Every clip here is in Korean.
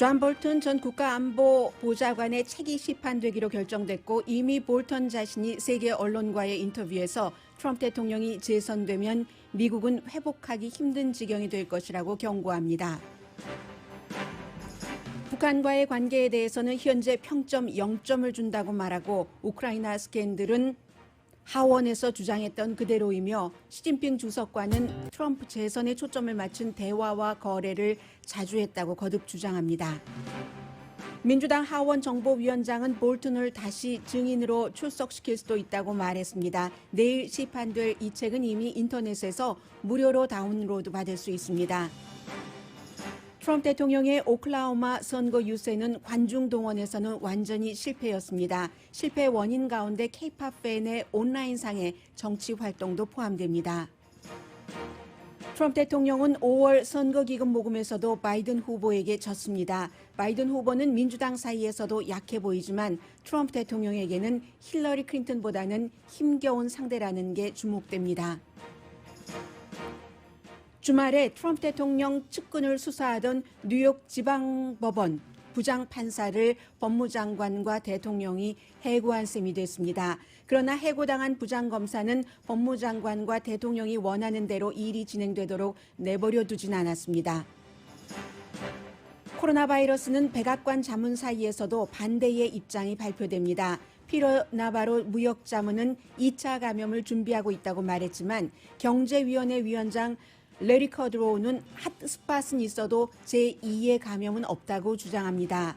존 볼턴 전 국가안보보좌관의 책이 시판되기로 결정됐고 이미 볼턴 자신이 세계 언론과의 인터뷰에서 트럼프 대통령이 재선되면 미국은 회복하기 힘든 지경이 될 것이라고 경고합니다. 북한과의 관계에 대해서는 현재 평점 0점을 준다고 말하고 우크라이나 스캔들은 하원에서 주장했던 그대로이며 시진핑 주석과는 트럼프 재선에 초점을 맞춘 대화와 거래를 자주 했다고 거듭 주장합니다. 민주당 하원 정보위원장은 볼턴을 다시 증인으로 출석시킬 수도 있다고 말했습니다. 내일 시판될 이 책은 이미 인터넷에서 무료로 다운로드 받을 수 있습니다. 트럼프 대통령의 오클라호마 선거 유세는 관중 동원에서는 완전히 실패였습니다. 실패 원인 가운데 K-팝 팬의 온라인상의 정치 활동도 포함됩니다. 트럼프 대통령은 5월 선거기금 모금에서도 바이든 후보에게 졌습니다. 바이든 후보는 민주당 사이에서도 약해 보이지만 트럼프 대통령에게는 힐러리 클린턴보다는 힘겨운 상대라는 게 주목됩니다. 주말에 트럼프 대통령 측근을 수사하던 뉴욕 지방법원 부장판사를 법무장관과 대통령이 해고한 셈이 됐습니다. 그러나 해고당한 부장검사는 법무장관과 대통령이 원하는 대로 일이 진행되도록 내버려 두진 않았습니다. 코로나 바이러스는 백악관 자문 사이에서도 반대의 입장이 발표됩니다. 피터 나바로 무역자문은 2차 감염을 준비하고 있다고 말했지만 경제위원회 위원장 레리 커드로우는 핫스팟은 있어도 제2의 감염은 없다고 주장합니다.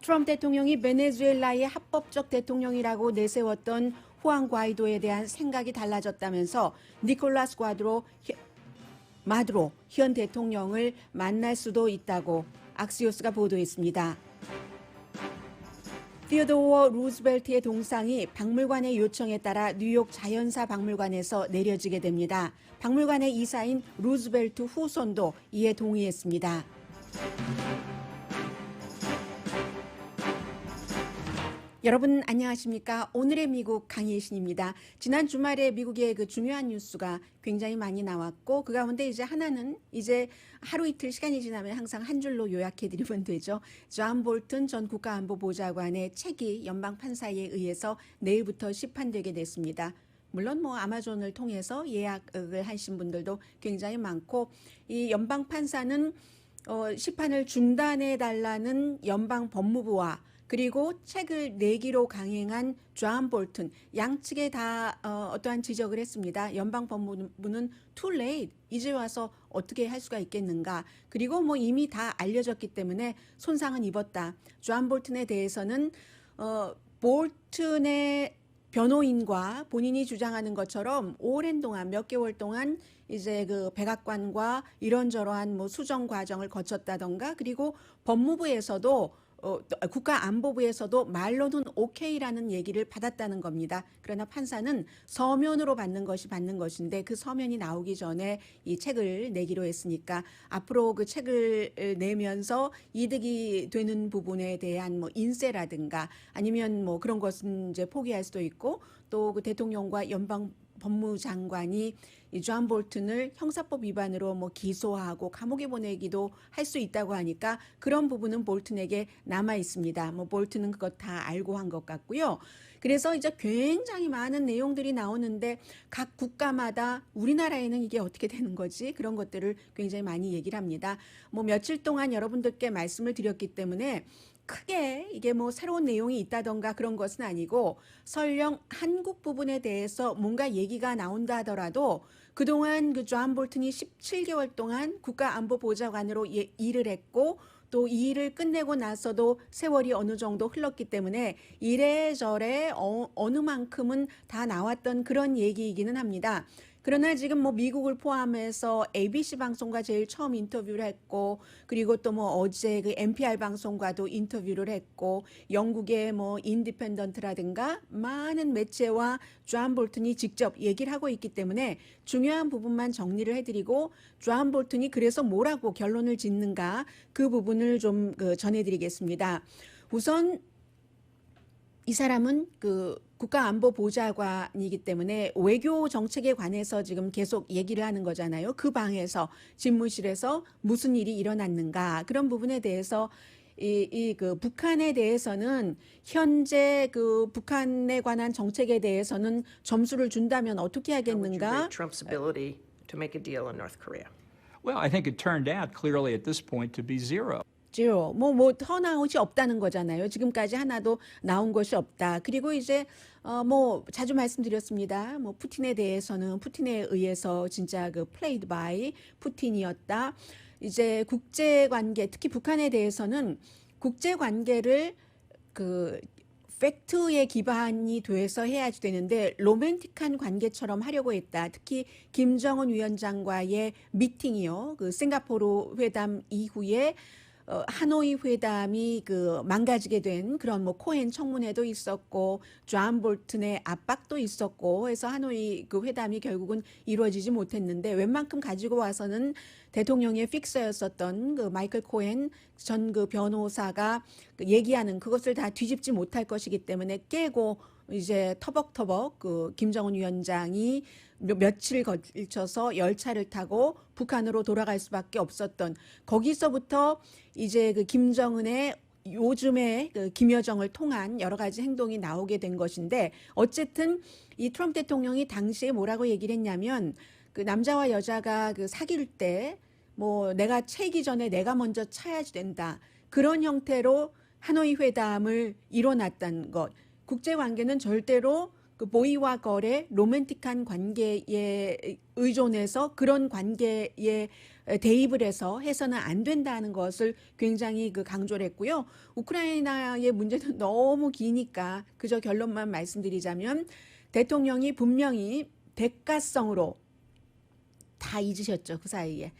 트럼프 대통령이 베네수엘라의 합법적 대통령이라고 내세웠던 후안 과이도에 대한 생각이 달라졌다면서 니콜라스 마두로 현 대통령을 만날 수도 있다고 악시오스가 보도했습니다. 티어도어 루즈벨트의 동상이 박물관의 요청에 따라 뉴욕 자연사 박물관에서 내려지게 됩니다. 박물관의 이사인 루즈벨트 후손도 이에 동의했습니다. 여러분 안녕하십니까? 오늘의 미국 강예신입니다. 지난 주말에 미국의 그 중요한 뉴스가 굉장히 많이 나왔고 그 가운데 이제 하나는 이제 하루 이틀 시간이 지나면 항상 한 줄로 요약해 드리면 되죠. 존 볼턴 전 국가안보보좌관의 책이 연방 판사에 의해서 내일부터 시판되게 됐습니다. 물론 뭐 아마존을 통해서 예약을 하신 분들도 굉장히 많고 이 연방 판사는 시판을 중단해 달라는 연방 법무부와 그리고 책을 내기로 강행한 존 볼턴 양측에 다 어떠한 지적을 했습니다. 연방 법무부는 too late 이제 와서 어떻게 할 수가 있겠는가. 그리고 뭐 이미 다 알려졌기 때문에 손상은 입었다. 존 볼턴에 대해서는 볼턴의 변호인과 본인이 주장하는 것처럼 오랜 동안 몇 개월 동안 이제 그 백악관과 이런저러한 뭐 수정 과정을 거쳤다던가 그리고 법무부에서도 국가안보부에서도 말로는 오케이라는 얘기를 받았다는 겁니다. 그러나 판사는 서면으로 받는 것인데 그 서면이 나오기 전에 이 책을 내기로 했으니까 앞으로 그 책을 내면서 이득이 되는 부분에 대한 뭐 인세라든가 아니면 뭐 그런 것은 이제 포기할 수도 있고 또 그 대통령과 연방 법무장관이 이 존 볼턴을 형사법 위반으로 뭐 기소하고 감옥에 보내기도 할 수 있다고 하니까 그런 부분은 볼턴에게 남아 있습니다. 뭐 볼턴은 그것 다 알고 한 것 같고요. 그래서 이제 굉장히 많은 내용들이 나오는데 각 국가마다 우리나라에는 이게 어떻게 되는 거지? 그런 것들을 굉장히 많이 얘기를 합니다. 뭐 며칠 동안 여러분들께 말씀을 드렸기 때문에 크게 이게 뭐 새로운 내용이 있다던가 그런 것은 아니고 설령 한국 부분에 대해서 뭔가 얘기가 나온다 하더라도 그동안 그 존 볼턴이 17개월 동안 국가안보보좌관으로 일을 했고 또 이 일을 끝내고 나서도 세월이 어느 정도 흘렀기 때문에 이래저래 어느 만큼은 다 나왔던 그런 얘기이기는 합니다. 그러나 지금 뭐 미국을 포함해서 ABC 방송과 제일 처음 인터뷰를 했고 그리고 또 뭐 어제 그 NPR 방송과도 인터뷰를 했고 영국의 뭐 인디펜던트라든가 많은 매체와 존 볼턴이 직접 얘기를 하고 있기 때문에 중요한 부분만 정리를 해드리고 존 볼턴이 그래서 뭐라고 결론을 짓는가 그 부분을 좀 전해드리겠습니다. 우선 이 사람은 그 국가안보보좌관이기 때문에 외교 정책에 관해서 지금 계속 얘기를 하는 거잖아요. 그 방에서 집무실에서 무슨 일이 일어났는가 그런 부분에 대해서 그 북한에 대해서는 현재 그 북한에 관한 정책에 대해서는 점수를 준다면 어떻게 How would you 하겠는가? rate Trump's ability to make a deal in North Korea? Well, I think it turned out clearly at this point to be zero. 뭐 턴아웃이 없다는 거잖아요. 지금까지 하나도 나온 것이 없다. 그리고 이제 뭐 자주 말씀드렸습니다. 뭐 푸틴에 대해서는 푸틴에 의해서 진짜 그 played by 푸틴이었다. 이제 국제 관계, 특히 북한에 대해서는 국제 관계를 그 팩트에 기반이 돼서 해야지 되는데 로맨틱한 관계처럼 하려고 했다. 특히 김정은 위원장과의 미팅이요. 그 싱가포르 회담 이후에 하노이 회담이 그 망가지게 된 그런 뭐 코헨 청문회도 있었고 존 볼튼의 압박도 있었고 해서 하노이 그 회담이 결국은 이루어지지 못했는데 웬만큼 가지고 와서는 대통령의 픽서였었던 그 마이클 코헨 전 그 변호사가 그 얘기하는 그것을 다 뒤집지 못할 것이기 때문에 깨고 이제 터벅터벅 그 김정은 위원장이 며칠 걸쳐서 열차를 타고 북한으로 돌아갈 수밖에 없었던 거기서부터 이제 그 김정은의 요즘에 그 김여정을 통한 여러 가지 행동이 나오게 된 것인데 어쨌든 이 트럼프 대통령이 당시에 뭐라고 얘기를 했냐면 그 남자와 여자가 그 사귈 때 뭐 내가 채기 전에 내가 먼저 차야지 된다. 그런 형태로 하노이 회담을 이뤄놨다는 것. 국제 관계는 절대로 그 보이와 걸의 로맨틱한 관계에 의존해서 그런 관계에 대입을 해서는 안 된다는 것을 굉장히 그 강조를 했고요. 우크라이나의 문제는 너무 기니까 그저 결론만 말씀드리자면 대통령이 분명히 대가성으로 다 잊으셨죠. 그 사이에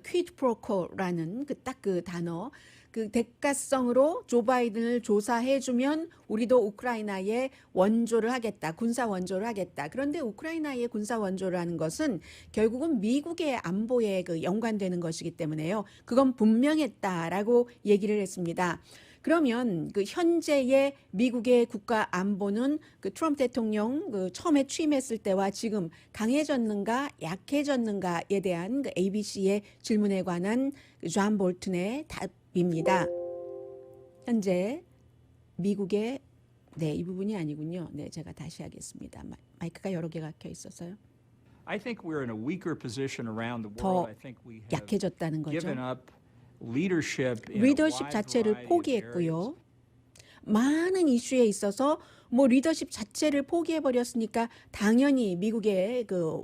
퀴드 프로코라는 그 딱 그 단어 그 대가성으로 조 바이든을 조사해주면 우리도 우크라이나에 원조를 하겠다. 군사 원조를 하겠다. 그런데 우크라이나의 군사 원조를 하는 것은 결국은 미국의 안보에 그 연관되는 것이기 때문에요. 그건 분명했다라고 얘기를 했습니다. 그러면 그 현재의 미국의 국가 안보는 그 트럼프 대통령 그 처음에 취임했을 때와 지금 강해졌는가 약해졌는가에 대한 그 ABC의 질문에 관한 존 볼튼의 답입니다. 현재 미국의 이 부분이 아니군요. 제가 다시 하겠습니다. 마이크가 여러 개가 켜 있어서요. I think we're in a weaker position around the 더 world. I think we have 약해졌다는 거죠. given up leadership in a 리더십 wide 자체를 variety of 포기했고요. areas. 많은 이슈에 있어서 뭐 리더십 자체를 포기해 버렸으니까 당연히 미국의 그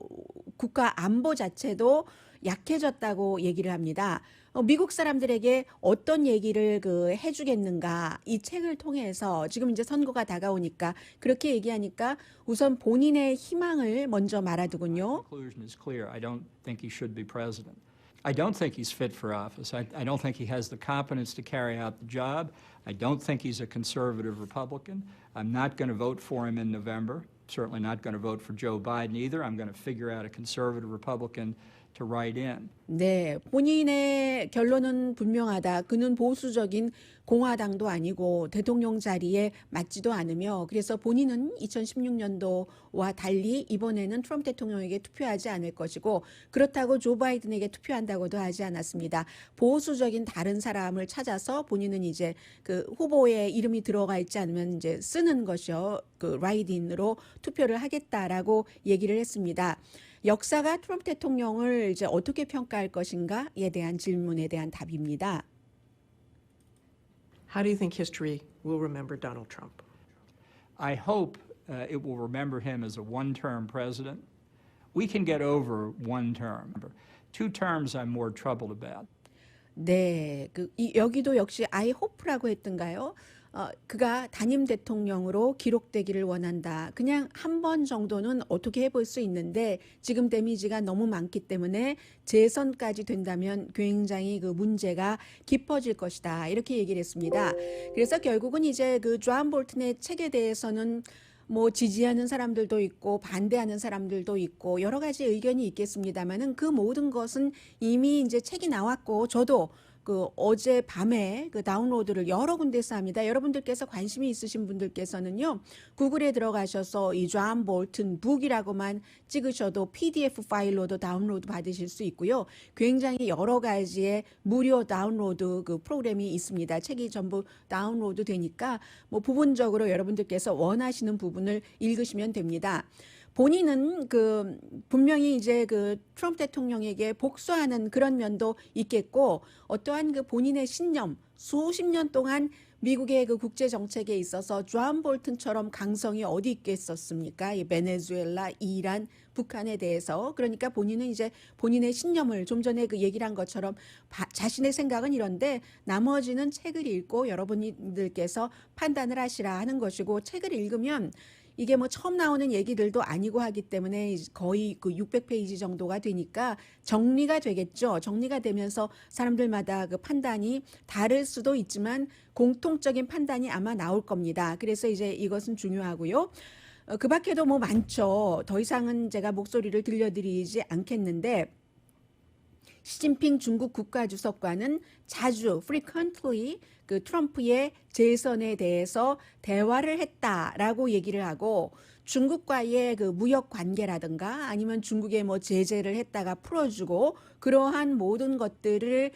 국가 안보 자체도 약해졌다고 얘기를 합니다. 미국 사람들에게 어떤 얘기를 그 해주겠는가 이 책을 통해서 지금 이제 선거가 다가오니까 그렇게 얘기하니까 우선 본인의 희망을 먼저 말하더군요. Conclusion is clear. I don't think he should be president. I don't think he's fit for office. I don't think he has the competence to carry out the job. I don't think he's a conservative Republican. I'm not going to vote for him in November. Certainly not going to vote for Joe Biden either. I'm going to figure out a conservative Republican to write in. 네, 본인의 결론은 분명하다. 그는 보수적인 공화당도 아니고 대통령 자리에 맞지도 않으며 그래서 본인은 2016년도와 달리 이번에는 트럼프 대통령에게 투표하지 않을 것이고 그렇다고 조 바이든에게 투표한다고도 하지 않았습니다. 보수적인 다른 사람을 찾아서 본인은 이제 그 후보에 이름이 들어가 있지 않으면 이제 쓰는 것이요. 그 라이드인으로 투표를 하겠다라고 얘기를 했습니다. 역사가 트럼프 대통령을 이제 어떻게 평가할 것인가에 대한 질문에 대한 답입니다. How do you think history will remember Donald Trump? I hope it will remember him as a one-term president. We can get over one term. Two terms I'm more troubled about. 네, 여기도 역시 I hope라고 했던가요? 그가 단임 대통령으로 기록되기를 원한다. 그냥 한 번 정도는 어떻게 해볼 수 있는데 지금 데미지가 너무 많기 때문에 재선까지 된다면 굉장히 그 문제가 깊어질 것이다. 이렇게 얘기를 했습니다. 그래서 결국은 이제 그 존 볼튼의 책에 대해서는 뭐 지지하는 사람들도 있고 반대하는 사람들도 있고 여러 가지 의견이 있겠습니다만은 그 모든 것은 이미 이제 책이 나왔고 저도 그 어제 밤에 그 다운로드를 여러 군데서 합니다. 여러분들께서 관심이 있으신 분들께서는요, 구글에 들어가셔서 이 존 볼튼 북이라고만 찍으셔도 PDF 파일로도 다운로드 받으실 수 있고요. 굉장히 여러 가지의 무료 다운로드 그 프로그램이 있습니다. 책이 전부 다운로드 되니까 뭐 부분적으로 여러분들께서 원하시는 부분을 읽으시면 됩니다. 본인은 그 분명히 이제 그 트럼프 대통령에게 복수하는 그런 면도 있겠고, 어떠한 그 본인의 신념, 수십 년 동안 미국의 그 국제 정책에 있어서 존 볼튼처럼 강성이 어디 있겠었습니까? 이 베네수엘라, 이란, 북한에 대해서. 그러니까 본인은 이제 본인의 신념을 좀 전에 그 얘기를 한 것처럼 자신의 생각은 이런데 나머지는 책을 읽고 여러분들께서 판단을 하시라 하는 것이고, 책을 읽으면 이게 뭐 처음 나오는 얘기들도 아니고 하기 때문에 거의 그 600페이지 정도가 되니까 정리가 되겠죠. 정리가 되면서 사람들마다 그 판단이 다를 수도 있지만 공통적인 판단이 아마 나올 겁니다. 그래서 이제 이것은 중요하고요. 그 밖에도 뭐 많죠. 더 이상은 제가 목소리를 들려드리지 않겠는데, 시진핑 중국 국가주석과는 자주 frequently 그 트럼프의 재선에 대해서 대화를 했다라고 얘기를 하고, 중국과의 그 무역 관계라든가 아니면 중국에 뭐 제재를 했다가 풀어주고 그러한 모든 것들을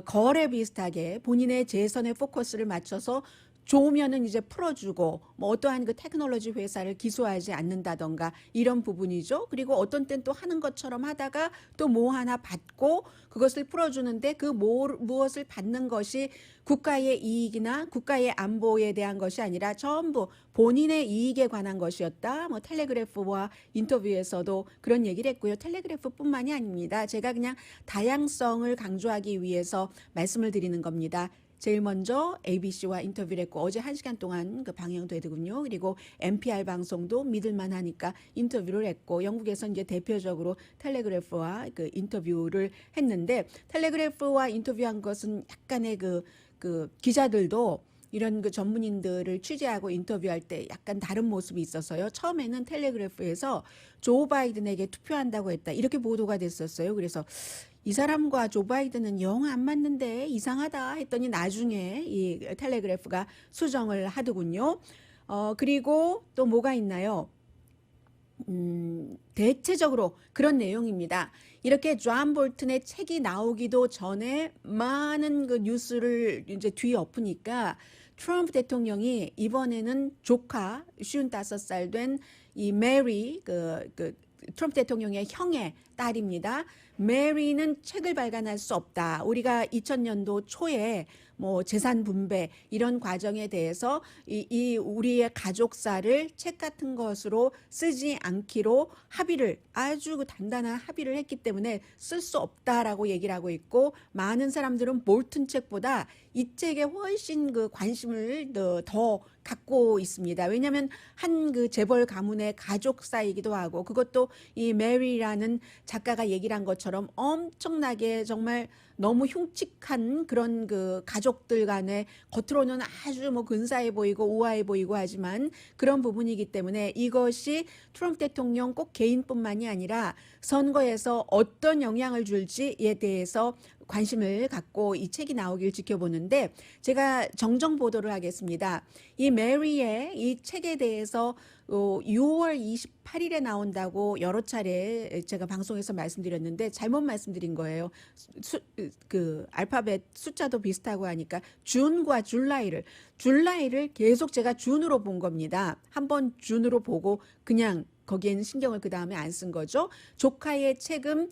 거래 비슷하게 본인의 재선에 포커스를 맞춰서 좋으면은 이제 풀어주고, 뭐 어떠한 그 테크놀로지 회사를 기소하지 않는다던가 이런 부분이죠. 그리고 어떤 땐 또 하는 것처럼 하다가 또 뭐 하나 받고 그것을 풀어주는데 그 무엇을 받는 것이 국가의 이익이나 국가의 안보에 대한 것이 아니라 전부 본인의 이익에 관한 것이었다. 뭐 텔레그래프와 인터뷰에서도 그런 얘기를 했고요. 텔레그래프뿐만이 아닙니다. 제가 그냥 다양성을 강조하기 위해서 말씀을 드리는 겁니다. 제일 먼저 ABC와 인터뷰를 했고, 어제 1시간 동안 그 방영되더군요. 그리고 NPR 방송도 믿을만 하니까 인터뷰를 했고, 영국에서 이제 대표적으로 텔레그래프와 그 인터뷰를 했는데, 텔레그래프와 인터뷰한 것은 약간의 그 기자들도 이런 그 전문인들을 취재하고 인터뷰할 때 약간 다른 모습이 있어서요. 처음에는 텔레그래프에서 조 바이든에게 투표한다고 했다, 이렇게 보도가 됐었어요. 그래서 이 사람과 조 바이든은 영 안 맞는데 이상하다 했더니 나중에 이 텔레그래프가 수정을 하더군요. 그리고 또 뭐가 있나요? 대체적으로 그런 내용입니다. 이렇게 존 볼튼의 책이 나오기도 전에 많은 그 뉴스를 이제 뒤엎으니까 트럼프 대통령이 이번에는 조카 55살 된 이 메리 그 트럼프 대통령의 형의 딸입니다. 메리는 책을 발간할 수 없다. 우리가 2000년도 초에 뭐 재산 분배 이런 과정에 대해서 이 우리의 가족사를 책 같은 것으로 쓰지 않기로 합의를, 아주 그 단단한 합의를 했기 때문에 쓸 수 없다라고 얘기를 하고 있고, 많은 사람들은 볼튼 책보다 이 책에 훨씬 그 관심을 더 갖고 있습니다. 왜냐하면 한 그 재벌 가문의 가족사이기도 하고, 그것도 이 메리라는 작가가 얘기를 한 것처럼 엄청나게 정말 너무 흉측한 그런 그 가족들 간에 겉으로는 아주 뭐 근사해 보이고 우아해 보이고 하지만 그런 부분이기 때문에 이것이 트럼프 대통령 꼭 개인뿐만이 아니라 선거에서 어떤 영향을 줄지에 대해서 관심을 갖고 이 책이 나오길 지켜보는데, 제가 정정 보도를 하겠습니다. 이 메리의 이 책에 대해서 6월 28일에 나온다고 여러 차례 제가 방송에서 말씀드렸는데 잘못 말씀드린 거예요. 그 알파벳 숫자도 비슷하고 하니까 준과 줄라이를 계속 제가 준으로 본 겁니다. 한번 준으로 보고 그냥 거기에는 신경을 그 다음에 안 쓴 거죠. 조카의 책은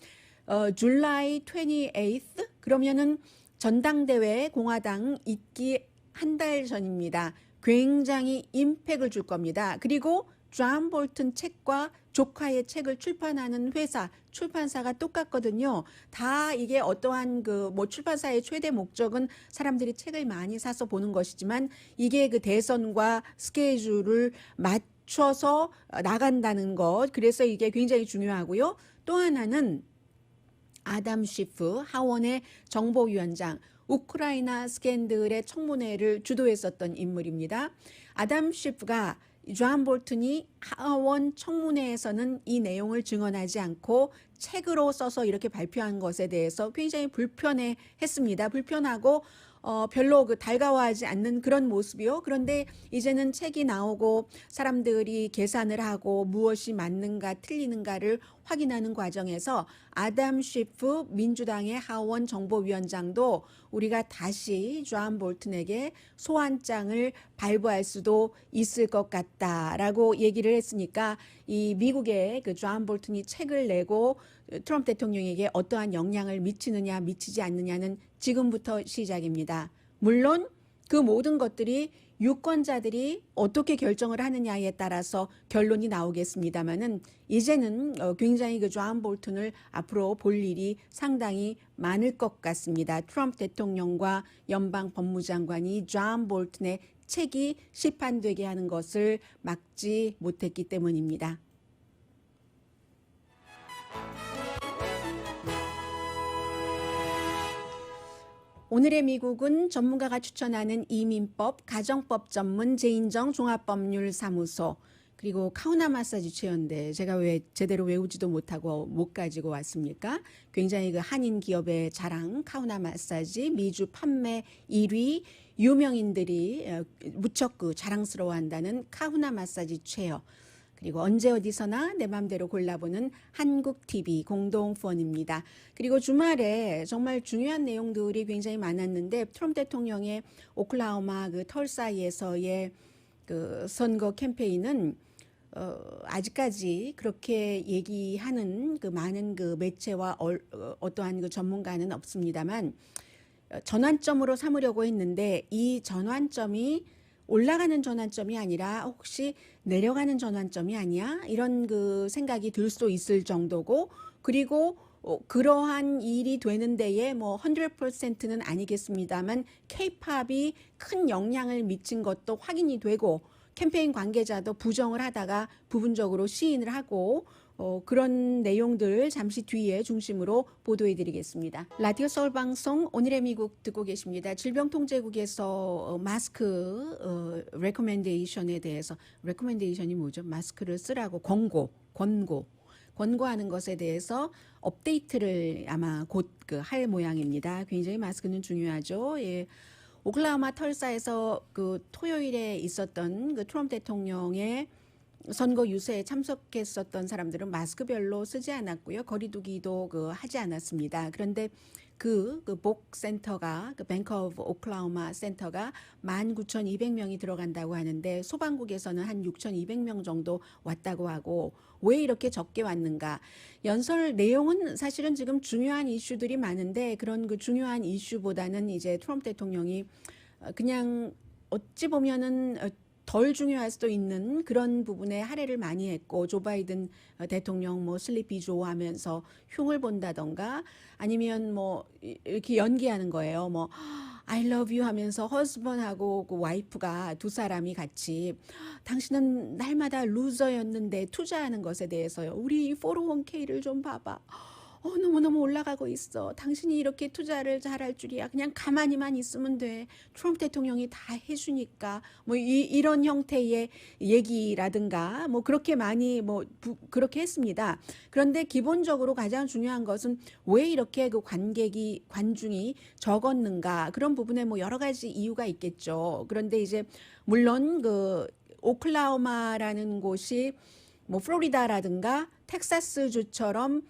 July 28th, 그러면은 전당대회 공화당 있기 한 달 전입니다. 굉장히 임팩을 줄 겁니다. 그리고 존 볼튼 책과 조카의 책을 출판하는 회사, 출판사가 똑같거든요. 다 이게 어떠한 그 뭐 출판사의 최대 목적은 사람들이 책을 많이 사서 보는 것이지만, 이게 그 대선과 스케줄을 맞춰서 나간다는 것. 그래서 이게 굉장히 중요하고요. 또 하나는 아담 쉬프, 하원의 정보위원장, 우크라이나 스캔들의 청문회를 주도했었던 인물입니다. 아담 쉬프가 존 볼튼이 하원 청문회에서는 이 내용을 증언하지 않고 책으로 써서 이렇게 발표한 것에 대해서 굉장히 불편해했습니다. 불편하고 별로 달가워하지 않는 그런 모습이요. 그런데 이제는 책이 나오고 사람들이 계산을 하고 무엇이 맞는가 틀리는가를 확인하는 과정에서 아담 쉬프 민주당의 하원 정보위원장도 우리가 다시 존 볼튼에게 소환장을 발부할 수도 있을 것 같다라고 얘기를 했으니까 이 미국의 존 볼튼이 책을 내고 트럼프 대통령에게 어떠한 영향을 미치느냐 미치지 않느냐는 지금부터 시작입니다. 물론 그 모든 것들이 유권자들이 어떻게 결정을 하느냐에 따라서 결론이 나오겠습니다만은 이제는 굉장히 존 볼튼을 앞으로 볼 일이 상당히 많을 것 같습니다. 트럼프 대통령과 연방 법무장관이 존 볼튼의 책이 시판되게 하는 것을 막지 못했기 때문입니다. 오늘의 미국은 전문가가 추천하는 이민법, 가정법 전문 제인정 종합법률사무소, 그리고 카우나 마사지 체어인데 제가 왜 제대로 외우지도 못하고 못 가지고 왔습니까? 굉장히 한인 기업의 자랑, 카우나 마사지, 미주 판매 1위, 유명인들이 무척 자랑스러워한다는 카우나 마사지 체어, 그리고 언제 어디서나 내 맘대로 골라보는 한국TV 공동후원입니다. 그리고 주말에 정말 중요한 내용들이 굉장히 많았는데 트럼프 대통령의 오클라호마 털사에서의 선거 캠페인은 아직까지 그렇게 얘기하는 많은 매체와 어떠한 전문가는 없습니다만 전환점으로 삼으려고 했는데 이 전환점이 올라가는 전환점이 아니라 혹시 내려가는 전환점이 아니야? 이런 생각이 들 수 있을 정도고, 그리고 그러한 일이 되는 데에 100%는 아니겠습니다만 K-팝이 큰 영향을 미친 것도 확인이 되고 캠페인 관계자도 부정을 하다가 부분적으로 시인을 하고 그런 내용들을 잠시 뒤에 중심으로 보도해 드리겠습니다. 라디오 서울 방송 오늘의 미국 듣고 계십니다. 질병통제국에서 마스크 레코멘데이션에 대해서, 레코멘데이션이 뭐죠? 마스크를 쓰라고 권고하는 것에 대해서 업데이트를 아마 곧 할 모양입니다. 굉장히 마스크는 중요하죠. 예. 오클라호마 털사에서 토요일에 있었던 트럼프 대통령의 선거 유세에 참석했었던 사람들은 마스크 별로 쓰지 않았고요. 거리두기도 하지 않았습니다. 그런데 복 센터가 뱅크 오브 오클라호마 센터가 19,200명이 들어간다고 하는데 소방국에서는 한 6,200명 정도 왔다고 하고, 왜 이렇게 적게 왔는가? 연설 내용은 사실은 지금 중요한 이슈들이 많은데 그런 중요한 이슈보다는 이제 트럼프 대통령이 그냥 어찌 보면은 덜 중요할 수도 있는 그런 부분에 할애를 많이 했고, 조 바이든 대통령 슬리피 조 하면서 흉을 본다던가 아니면 이렇게 연기하는 거예요. I love you 하면서 허스번하고 와이프가 두 사람이 같이 당신은 날마다 루저였는데 투자하는 것에 대해서요. 우리 401k를 좀 봐봐. 너무너무 올라가고 있어. 당신이 이렇게 투자를 잘할 줄이야. 그냥 가만히만 있으면 돼. 트럼프 대통령이 다 해주니까. 이런 형태의 얘기라든가 그렇게 많이 그렇게 했습니다. 그런데 기본적으로 가장 중요한 것은 왜 이렇게 관중이 적었는가. 그런 부분에 여러 가지 이유가 있겠죠. 그런데 이제 물론 오클라호마라는 곳이 플로리다라든가 텍사스주처럼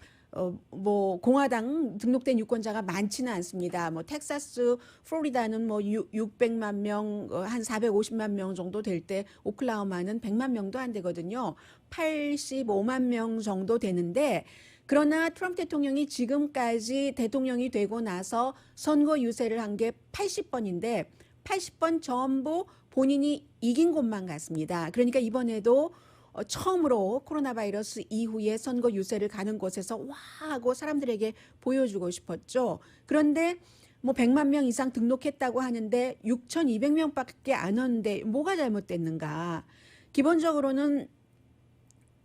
공화당 등록된 유권자가 많지는 않습니다. 텍사스, 플로리다는 600만 명, 한 450만 명 정도 될 때 오클라호마는 100만 명도 안 되거든요. 85만 명 정도 되는데, 그러나 트럼프 대통령이 지금까지 대통령이 되고 나서 선거 유세를 한 게 80번인데 80번 전부 본인이 이긴 곳만 같습니다. 그러니까 이번에도 처음으로 코로나 바이러스 이후에 선거 유세를 가는 곳에서 와 하고 사람들에게 보여주고 싶었죠. 그런데 100만 명 이상 등록했다고 하는데 6,200명밖에 안 오는데 뭐가 잘못됐는가? 기본적으로는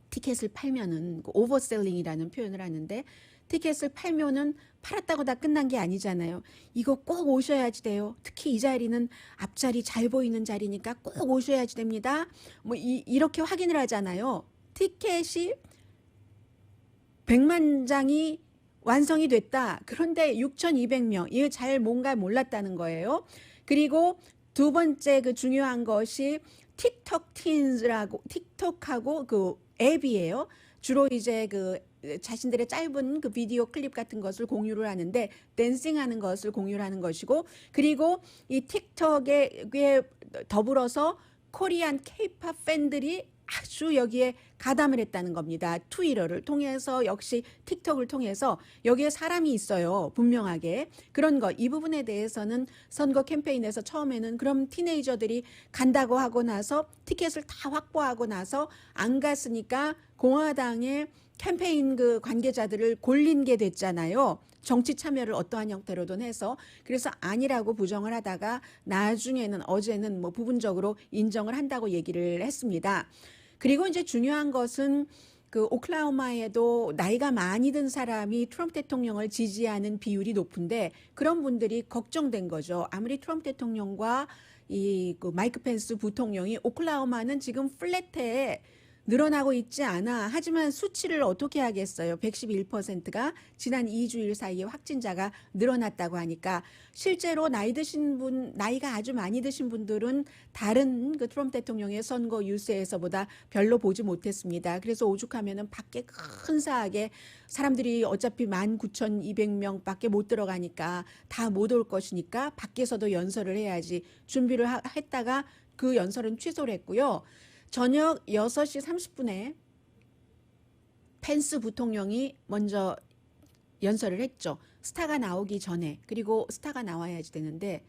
티켓을 팔면은 오버셀링이라는 표현을 하는데, 티켓을 팔면은 팔았다고 다 끝난 게 아니잖아요. 이거 꼭 오셔야지 돼요. 특히 이 자리는 앞자리 잘 보이는 자리니까 꼭 오셔야지 됩니다. 이렇게 확인을 하잖아요. 티켓이 100만 장이 완성이 됐다. 그런데 6,200명, 이거 잘 뭔가 몰랐다는 거예요. 그리고 두 번째 그 중요한 것이 틱톡 틴즈라고, 틱톡하고 그 앱이에요. 주로 이제 그 자신들의 짧은 그 비디오 클립 같은 것을 공유를 하는데 댄싱하는 것을 공유를 하는 것이고, 그리고 이 틱톡에 더불어서 코리안 케이팝 팬들이 아주 여기에 가담을 했다는 겁니다. 트위터를 통해서, 역시 틱톡을 통해서 여기에 사람이 있어요. 분명하게. 그런 것, 이 부분에 대해서는 선거 캠페인에서 처음에는 그럼 티네이저들이 간다고 하고 나서 티켓을 다 확보하고 나서 안 갔으니까 공화당의 캠페인 그 관계자들을 골린 게 됐잖아요. 정치 참여를 어떠한 형태로든 해서. 그래서 아니라고 부정을 하다가 나중에는, 어제는 뭐 부분적으로 인정을 한다고 얘기를 했습니다. 그리고 이제 중요한 것은 그 오클라호마에도 나이가 많이 든 사람이 트럼프 대통령을 지지하는 비율이 높은데, 그런 분들이 걱정된 거죠. 아무리 트럼프 대통령과 이 그 마이크 펜스 부통령이 오클라호마는 지금 플랫해 늘어나고 있지 않아. 하지만 수치를 어떻게 하겠어요. 111%가 지난 2주일 사이에 확진자가 늘어났다고 하니까, 실제로 나이 드신 분, 나이가 아주 많이 드신 분들은 다른 그 트럼프 대통령의 선거 유세에서보다 별로 보지 못했습니다. 그래서 오죽하면은 밖에 근사하게 사람들이 어차피 19,200명밖에 못 들어가니까 다 못 올 것이니까 밖에서도 연설을 해야지 준비를 했다가 그 연설은 취소를 했고요. 저녁 6시 30분에 펜스 부통령이 먼저 연설을 했죠. 스타가 나오기 전에. 그리고 스타가 나와야지 되는데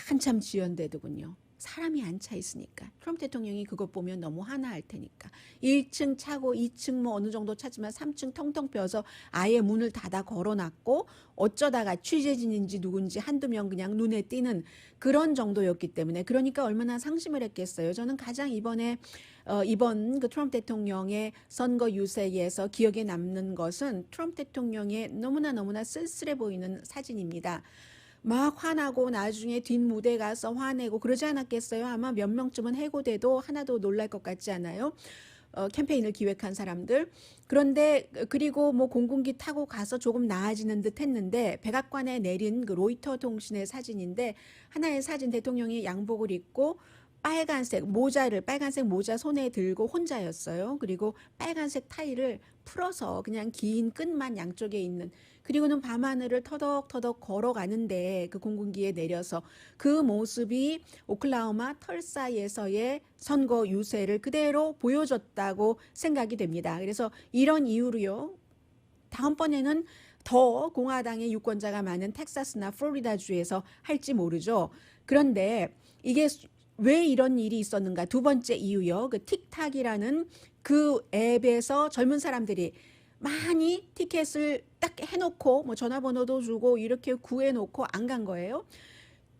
한참 지연되더군요. 사람이 안 차 있으니까. 트럼프 대통령이 그것 보면 너무 화나할 테니까. 1층 차고 2층 뭐 어느 정도 차지만 3층 텅텅 비어서 아예 문을 닫아 걸어놨고, 어쩌다가 취재진인지 누군지 한두 명 그냥 눈에 띄는 그런 정도였기 때문에, 그러니까 얼마나 상심을 했겠어요. 저는 가장 이번 그 트럼프 대통령의 선거 유세에서 기억에 남는 것은 트럼프 대통령의 너무나 쓸쓸해 보이는 사진입니다. 막 화나고 나중에 뒷무대 가서 화내고 그러지 않았겠어요? 아마 몇 명쯤은 해고돼도 하나도 놀랄 것 같지 않아요? 캠페인을 기획한 사람들. 그런데 그리고 뭐 공군기 타고 가서 조금 나아지는 듯 했는데, 백악관에 내린 그 로이터 통신의 사진인데, 하나의 사진, 대통령이 양복을 입고 빨간색 모자 손에 들고 혼자였어요. 그리고 빨간색 타이를 풀어서 그냥 긴 끝만 양쪽에 있는, 그리고는 밤하늘을 터덕터덕 걸어가는데 그 공군기에 내려서 그 모습이 오클라호마 털사에서의 선거 유세를 그대로 보여줬다고 생각이 됩니다. 그래서 이런 이유로요, 다음번에는 더 공화당의 유권자가 많은 텍사스나 플로리다주에서 할지 모르죠. 그런데 이게 왜 이런 일이 있었는가? 두 번째 이유요. 그 틱탁이라는 그 앱에서 젊은 사람들이 많이 티켓을 딱 해놓고 뭐 전화번호도 주고 이렇게 구해놓고 안 간 거예요.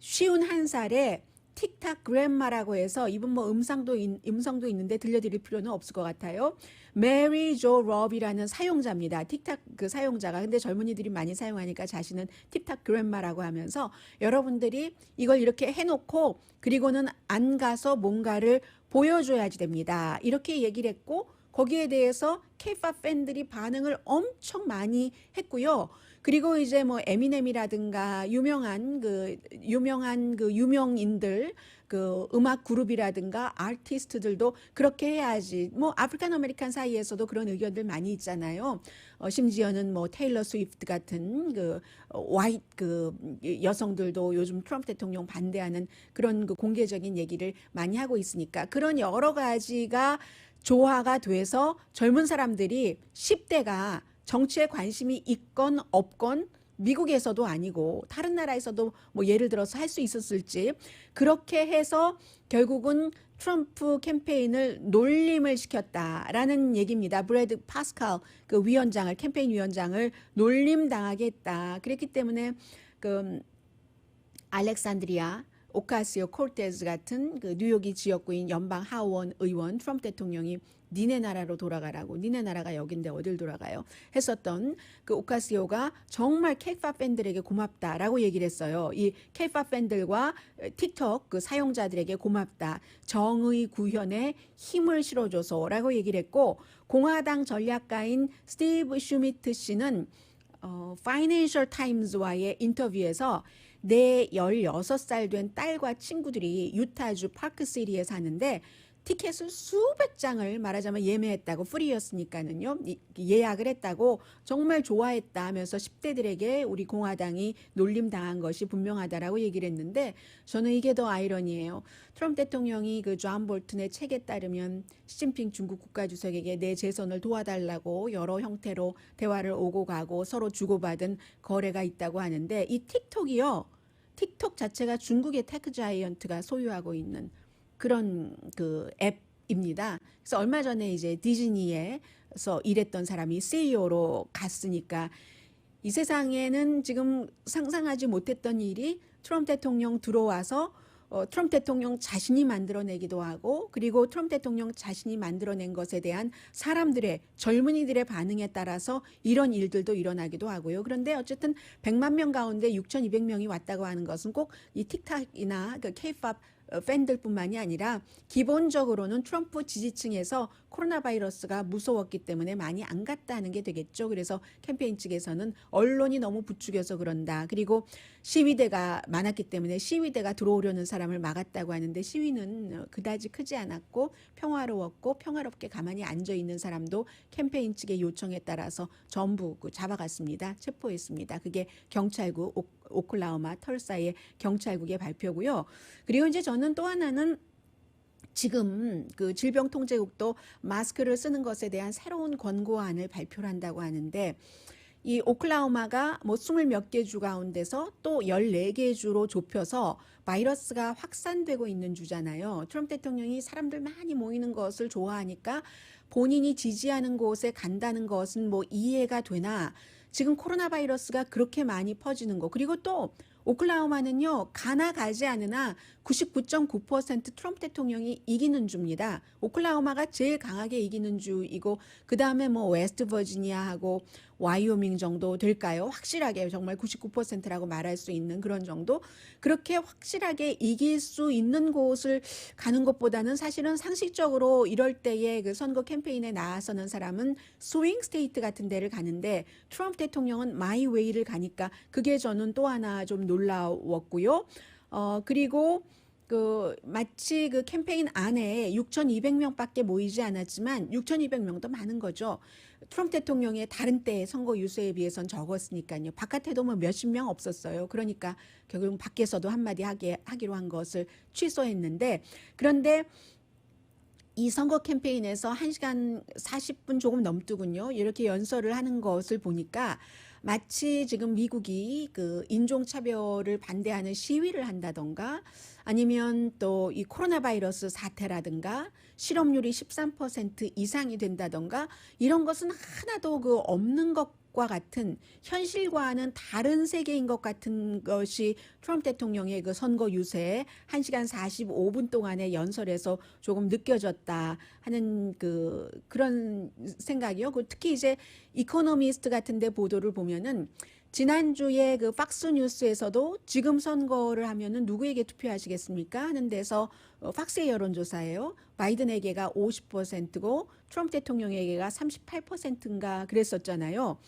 51살에 틱탁 그랜마라고 해서, 이분 뭐 음성도 있는데 들려드릴 필요는 없을 것 같아요. 메리 조 러비라는 사용자입니다. 틱탁 그 사용자가. 근데 젊은이들이 많이 사용하니까 자신은 틱탁 그랜마라고 하면서, 여러분들이 이걸 이렇게 해놓고 그리고는 안 가서 뭔가를 보여줘야지 됩니다. 이렇게 얘기를 했고, 거기에 대해서 케이팝 팬들이 반응을 엄청 많이 했고요. 그리고 이제 뭐 에미넴이라든가 유명한 유명인들, 그 음악 그룹이라든가 아티스트들도 그렇게 해야지. 뭐 아프리칸 아메리칸 사이에서도 그런 의견들 많이 있잖아요. 심지어는 뭐 테일러 스위프트 같은 그 화이트 그 여성들도 요즘 트럼프 대통령 반대하는 그런 그 공개적인 얘기를 많이 하고 있으니까, 그런 여러 가지가 조화가 돼서 젊은 사람들이 10대가 정치에 관심이 있건 없건, 미국에서도 아니고 다른 나라에서도 뭐 예를 들어서 할 수 있었을지, 그렇게 해서 결국은 트럼프 캠페인을 놀림을 시켰다라는 얘기입니다. 브래드 파스칼 그 위원장을, 캠페인 위원장을 놀림 당하게 했다. 그랬기 때문에 그 알렉산드리아 오카시오 콜테즈 같은 그 뉴욕이 지역구인 연방 하원 의원 트럼프 대통령이 니네 나라로 돌아가라고, 니네 나라가 여긴데 어딜 돌아가요? 했었던 그 오카시오가 정말 케이팝 팬들에게 고맙다라고 얘기를 했어요. 이 케이팝 팬들과 틱톡 그 사용자들에게 고맙다. 정의 구현에 힘을 실어줘서라고 얘기를 했고, 공화당 전략가인 스티브 슈미트 씨는 파이낸셜 타임즈와의 인터뷰에서 내 16살 된 딸과 친구들이 유타주 파크시티에 사는데 티켓을 수백 장을 말하자면 예매했다고, 프리였으니까는요, 예약을 했다고, 정말 좋아했다 하면서 10대들에게 우리 공화당이 놀림당한 것이 분명하다라고 얘기를 했는데, 저는 이게 더 아이러니해요. 트럼프 대통령이 그 존 볼튼의 책에 따르면 시진핑 중국 국가주석에게 내 재선을 도와달라고 여러 형태로 대화를 오고 가고 서로 주고받은 거래가 있다고 하는데, 이 틱톡이요, 틱톡 자체가 중국의 테크 자이언트가 소유하고 있는 그런 그 앱입니다. 그래서 얼마 전에 이제 디즈니에서 일했던 사람이 CEO로 갔으니까 이 세상에는 지금 상상하지 못했던 일이 트럼프 대통령 들어와서 트럼프 대통령 자신이 만들어내기도 하고, 그리고 트럼프 대통령 자신이 만들어낸 것에 대한 사람들의, 젊은이들의 반응에 따라서 이런 일들도 일어나기도 하고요. 그런데 어쨌든 100만 명 가운데 6,200명이 왔다고 하는 것은 꼭 이 틱탁이나 그 K-팝 팬들뿐만이 아니라 기본적으로는 트럼프 지지층에서 코로나 바이러스가 무서웠기 때문에 많이 안 갔다는 게 되겠죠. 그래서 캠페인 측에서는 언론이 너무 부추겨서 그런다. 그리고 시위대가 많았기 때문에 시위대가 들어오려는 사람을 막았다고 하는데, 시위는 그다지 크지 않았고 평화로웠고, 평화롭게 가만히 앉아 있는 사람도 캠페인 측의 요청에 따라서 전부 잡아갔습니다. 체포했습니다. 그게 경찰국 오클라호마 털사의 경찰국의 발표고요. 그리고 이제 저는 또 하나는 지금 그 질병통제국도 마스크를 쓰는 것에 대한 새로운 권고안을 발표를 한다고 하는데, 이 오클라호마가 뭐 20몇 개 주 가운데서 또 14개 주로 좁혀서 바이러스가 확산되고 있는 주잖아요. 트럼프 대통령이 사람들 많이 모이는 것을 좋아하니까 본인이 지지하는 곳에 간다는 것은 뭐 이해가 되나, 지금 코로나 바이러스가 그렇게 많이 퍼지는 거, 그리고 또 오클라호마는요, 가나 가지 않으나 99.9% 트럼프 대통령이 이기는 주입니다. 오클라호마가 제일 강하게 이기는 주이고, 그 다음에 뭐 웨스트 버지니아하고 와이오밍 정도 될까요? 확실하게 정말 99%라고 말할 수 있는 그런 정도? 그렇게 확실하게 이길 수 있는 곳을 가는 것보다는 사실은 상식적으로 이럴 때에 그 선거 캠페인에 나서는 사람은 스윙 스테이트 같은 데를 가는데, 트럼프 대통령은 마이 웨이를 가니까 그게 저는 또 하나 좀 놀라웠고요. 그리고 그 마치 그 캠페인 안에 6,200명밖에 모이지 않았지만 6,200명도 많은 거죠. 트럼프 대통령의 다른 때의 선거 유세에 비해서는 적었으니까요. 바깥에도 뭐 몇십 명 없었어요. 그러니까 결국 밖에서도 한마디 하기로 한 것을 취소했는데, 그런데 이 선거 캠페인에서 1시간 40분 조금 넘더군요. 이렇게 연설을 하는 것을 보니까 마치 지금 미국이 그 인종차별을 반대하는 시위를 한다던가, 아니면 또 이 코로나 바이러스 사태라든가 실업률이 13% 이상이 된다던가, 이런 것은 하나도 그 없는 것과 같은, 현실과는 다른 세계인 것 같은 것이 트럼프 대통령의 그 선거 유세 1시간 45분 동안의 연설에서 조금 느껴졌다 하는 그런 생각이요. 특히 이제 이코노미스트 같은데 보도를 보면은 지난주에 그 팍스 뉴스에서도 지금 선거를 하면은 누구에게 투표하시겠습니까? 하는 데서 팍스의 여론조사예요. 바이든에게가 50%고 트럼프 대통령에게가 38%인가 그랬었잖아요.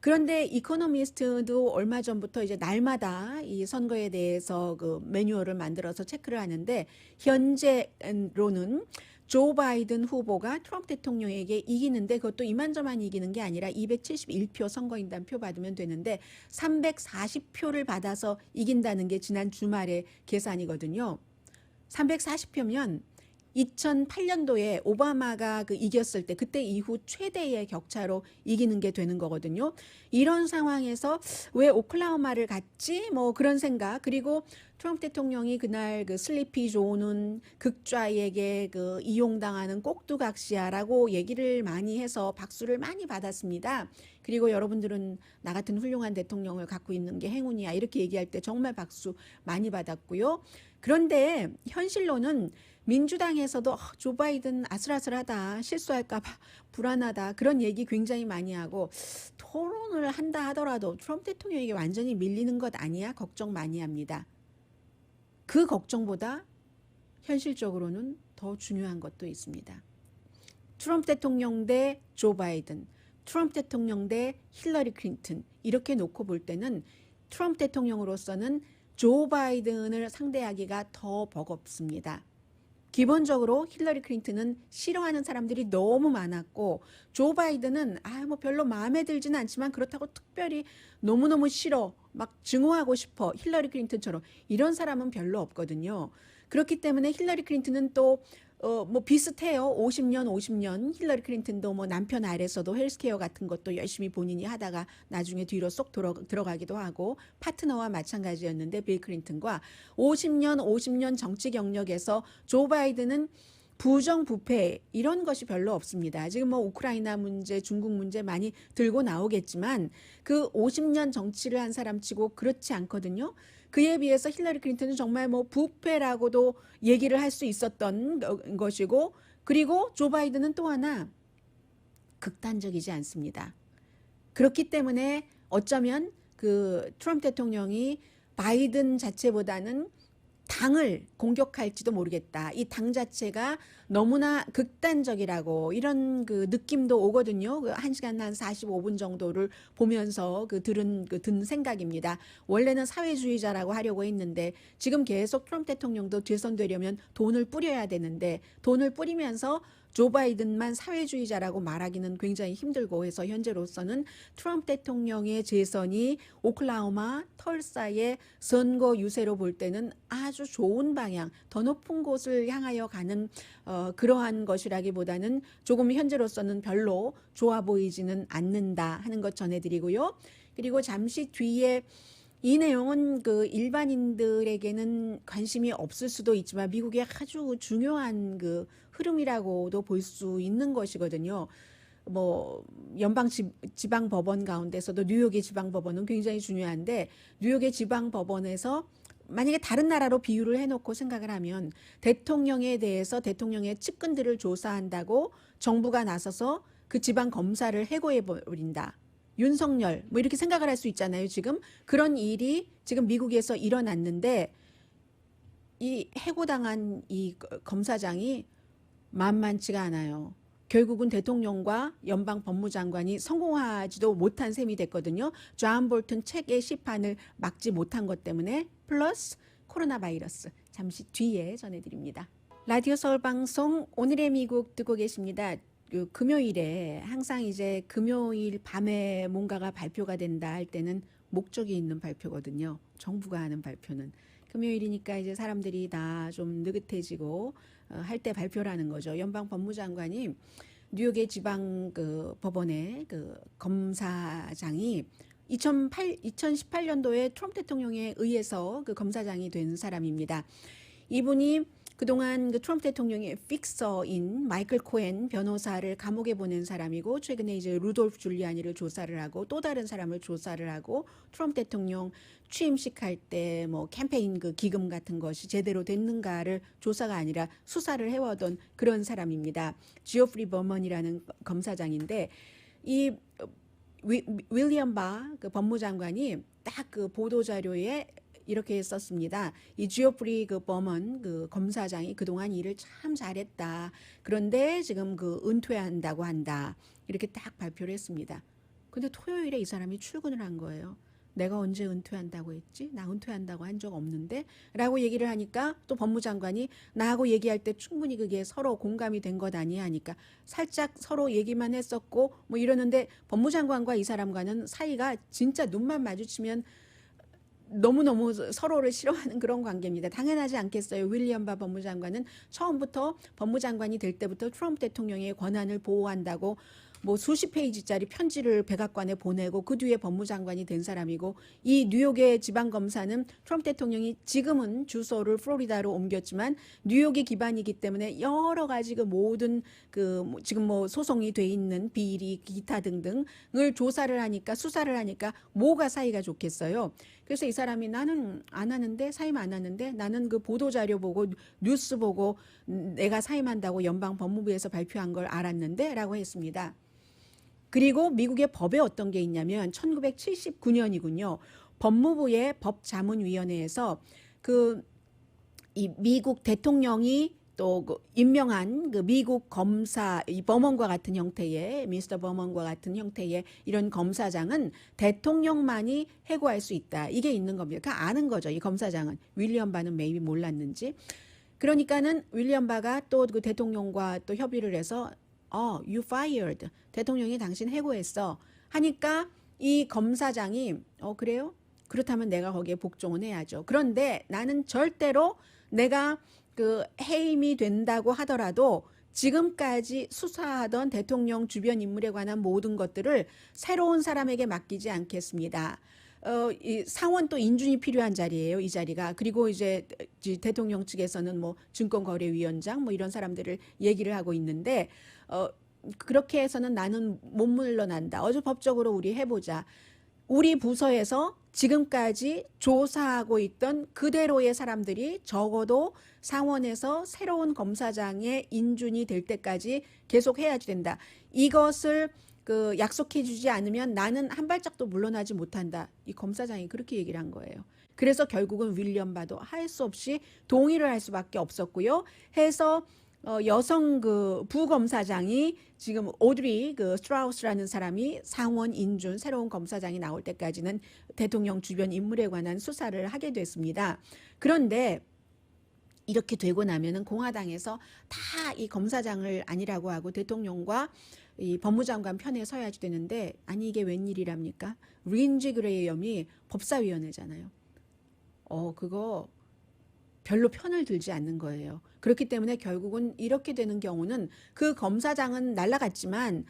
그런데 이코노미스트도 얼마 전부터 이제 날마다 이 선거에 대해서 그 매뉴얼을 만들어서 체크를 하는데, 현재로는 조 바이든 후보가 트럼프 대통령에게 이기는데, 그것도 이만저만 이기는 게 아니라 271표 선거인단 표 받으면 되는데 340표를 받아서 이긴다는 게 지난 주말의 계산이거든요. 340표면 2008년도에 오바마가 이겼을 때 그때 이후 최대의 격차로 이기는 게 되는 거거든요. 이런 상황에서 왜 오클라호마를 갔지? 뭐 그런 생각. 그리고 트럼프 대통령이 그날 슬리피 조는 극좌에게 이용당하는 꼭두각시야라고 얘기를 많이 해서 박수를 많이 받았습니다. 그리고 여러분들은 나 같은 훌륭한 대통령을 갖고 있는 게 행운이야 이렇게 얘기할 때 정말 박수 많이 받았고요. 그런데 현실로는 민주당에서도 조 바이든 아슬아슬하다, 실수할까 봐 불안하다 그런 얘기 굉장히 많이 하고 토론을 한다 하더라도 트럼프 대통령에게 완전히 밀리는 것 아니야? 걱정 많이 합니다. 그 걱정보다 현실적으로는 더 중요한 것도 있습니다. 트럼프 대통령 대 조 바이든, 트럼프 대통령 대 힐러리 클린턴 이렇게 놓고 볼 때는 트럼프 대통령으로서는 조 바이든을 상대하기가 더 버겁습니다. 기본적으로 힐러리 클린턴은 싫어하는 사람들이 너무 많았고 조 바이든은 뭐 별로 마음에 들지는 않지만 그렇다고 특별히 너무너무 싫어 막 증오하고 싶어 힐러리 클린턴처럼 이런 사람은 별로 없거든요. 그렇기 때문에 힐러리 클린턴은 또 뭐 비슷해요. 50년 힐러리 클린턴도 뭐 남편 아래서도 헬스케어 같은 것도 열심히 본인이 하다가 나중에 뒤로 쏙 들어가기도 하고 파트너와 마찬가지였는데 빌 클린턴과 50년 정치 경력에서 조 바이든은 부정부패 이런 것이 별로 없습니다. 지금 뭐 우크라이나 문제, 중국 문제 많이 들고 나오겠지만 그 50년 정치를 한 사람치고 그렇지 않거든요. 그에 비해서 힐러리 클린턴은 정말 뭐 부패라고도 얘기를 할 수 있었던 것이고 그리고 조 바이든은 또 하나 극단적이지 않습니다. 그렇기 때문에 어쩌면 그 트럼프 대통령이 바이든 자체보다는 당을 공격할지도 모르겠다. 이 당 자체가 너무나 극단적이라고 이런 그 느낌도 오거든요. 그 1시간 한 45분 정도를 보면서 든 생각입니다. 원래는 사회주의자라고 하려고 했는데 지금 계속 트럼프 대통령도 재선되려면 돈을 뿌려야 되는데 돈을 뿌리면서 조 바이든만 사회주의자라고 말하기는 굉장히 힘들고 해서 현재로서는 트럼프 대통령의 재선이 오클라호마, 털사의 선거 유세로 볼 때는 아주 좋은 방향, 더 높은 곳을 향하여 가는 그러한 것이라기보다는 조금 현재로서는 별로 좋아 보이지는 않는다 하는 것 전해드리고요. 그리고 잠시 뒤에 이 내용은 그 일반인들에게는 관심이 없을 수도 있지만 미국의 아주 중요한 그 흐름이라고도 볼 수 있는 것이거든요. 뭐 연방 지방 법원 가운데서도 뉴욕의 지방 법원은 굉장히 중요한데 뉴욕의 지방 법원에서 만약에 다른 나라로 비유를 해놓고 생각을 하면 대통령에 대해서 대통령의 측근들을 조사한다고 정부가 나서서 그 지방 검사를 해고해 버린다. 윤석열 뭐 이렇게 생각을 할 수 있잖아요. 지금 그런 일이 지금 미국에서 일어났는데 이 해고당한 이 검사장이 만만치가 않아요. 결국은 대통령과 연방 법무장관이 성공하지도 못한 셈이 됐거든요. 존 볼튼 책의 시판을 막지 못한 것 때문에 플러스 코로나 바이러스 잠시 뒤에 전해드립니다. 라디오 서울 방송 오늘의 미국 듣고 계십니다. 금요일에 항상 이제 금요일 밤에 뭔가가 발표가 된다 할 때는 목적이 있는 발표거든요. 정부가 하는 발표는. 금요일이니까 이제 사람들이 다 좀 느긋해지고 할 때 발표라는 거죠. 연방 법무장관이 뉴욕의 지방 그 법원의 그 검사장이 2018년도에 트럼프 대통령에 의해서 그 검사장이 된 사람입니다. 이분이 그동안 그 트럼프 대통령의 픽서인 마이클 코엔 변호사를 감옥에 보낸 사람이고 최근에 이제 루돌프 줄리아니를 조사를 하고 또 다른 사람을 조사를 하고 트럼프 대통령 취임식 할 때 뭐 캠페인 그 기금 같은 것이 제대로 됐는가를 조사가 아니라 수사를 해오던 그런 사람입니다. 지오프리 버먼이라는 검사장인데 이 윌리엄 바 그 법무장관이 딱 그 보도 자료에 이렇게 썼습니다. 이 지오프리 그 버먼 그 검사장이 그동안 일을 참 잘했다. 그런데 지금 그 은퇴한다고 한다. 이렇게 딱 발표를 했습니다. 근데 토요일에 이 사람이 출근을 한 거예요. 내가 언제 은퇴한다고 했지? 나 은퇴한다고 한 적 없는데? 라고 얘기를 하니까 또 법무장관이 나하고 얘기할 때 충분히 그게 서로 공감이 된 것 아니야 하니까 살짝 서로 얘기만 했었고 뭐 이러는데 법무장관과 이 사람과는 사이가 진짜 눈만 마주치면 너무너무 서로를 싫어하는 그런 관계입니다. 당연하지 않겠어요. 윌리엄 바 법무장관은 처음부터 법무장관이 될 때부터 트럼프 대통령의 권한을 보호한다고 뭐 수십 페이지짜리 편지를 백악관에 보내고 그 뒤에 법무장관이 된 사람이고 이 뉴욕의 지방검사는 트럼프 대통령이 지금은 주소를 플로리다로 옮겼지만 뉴욕이 기반이기 때문에 여러 가지 그 모든 그 지금 뭐 소송이 돼 있는 비리 기타 등등을 조사를 하니까 수사를 하니까 뭐가 사이가 좋겠어요. 그래서 이 사람이 나는 안 하는데 사임 안 하는데 나는 그 보도자료 보고 뉴스 보고 내가 사임한다고 연방 법무부에서 발표한 걸 알았는데 라고 했습니다. 그리고 미국의 법에 어떤 게 있냐면 1979년이군요. 법무부의 법자문위원회에서 이 미국 대통령이 또 그 임명한 그 미국 검사 이 버먼과 같은 형태의 미스터 버먼과 같은 형태의 이런 검사장은 대통령만이 해고할 수 있다. 이게 있는 겁니다. 그러니까 아는 거죠. 이 검사장은 윌리엄 바는 매입이 몰랐는지. 그러니까는 윌리엄 바가 또 그 대통령과 또 협의를 해서 you fired. 대통령이 당신 해고했어. 하니까 이 검사장이 그래요? 그렇다면 내가 거기에 복종은 해야죠. 그런데 나는 절대로 내가 그 해임이 된다고 하더라도 지금까지 수사하던 대통령 주변 인물에 관한 모든 것들을 새로운 사람에게 맡기지 않겠습니다. 이 상원 또 인준이 필요한 자리예요, 이 자리가. 그리고 이제 대통령 측에서는 뭐 증권거래위원장 뭐 이런 사람들을 얘기를 하고 있는데 그렇게 해서는 나는 못 물러난다. 어제 법적으로 우리 해보자. 우리 부서에서 지금까지 조사하고 있던 그대로의 사람들이 적어도 상원에서 새로운 검사장의 인준이 될 때까지 계속 해야지 된다. 이것을 그 약속해 주지 않으면 나는 한 발짝도 물러나지 못한다. 이 검사장이 그렇게 얘기를 한 거예요. 그래서 결국은 윌리엄 바도 할 수 없이 동의를 할 수밖에 없었고요. 해서 여성 그 부검사장이 지금 오드리 그 스트라우스라는 사람이 상원 인준 새로운 검사장이 나올 때까지는 대통령 주변 인물에 관한 수사를 하게 됐습니다. 그런데 이렇게 되고 나면은 공화당에서 다 이 검사장을 아니라고 하고 대통령과 이 법무장관 편에 서야지 되는데 아니 이게 웬일이랍니까? 린지 그레이엄이 법사위원회잖아요. 그거 별로 편을 들지 않는 거예요. 그렇기 때문에 결국은 이렇게 되는 경우는 그 검사장은 날아갔지만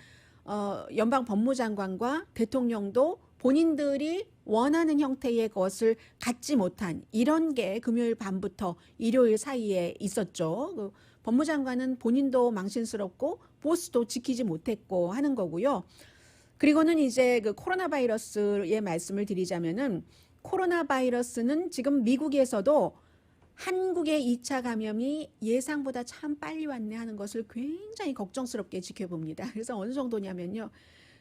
연방 법무장관과 대통령도 본인들이 원하는 형태의 것을 갖지 못한 이런 게 금요일 밤부터 일요일 사이에 있었죠. 그 법무장관은 본인도 망신스럽고 보스도 지키지 못했고 하는 거고요. 그리고는 이제 그 코로나 바이러스의 말씀을 드리자면은 코로나 바이러스는 지금 미국에서도 한국의 2차 감염이 예상보다 참 빨리 왔네 하는 것을 굉장히 걱정스럽게 지켜봅니다. 그래서 어느 정도냐면요.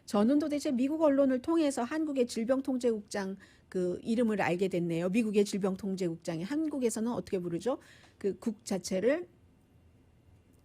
저는 도대체 미국 언론을 통해서 한국의 질병통제국장 그 이름을 알게 됐네요. 미국의 질병통제국장이 한국에서는 어떻게 부르죠? 그 국 자체를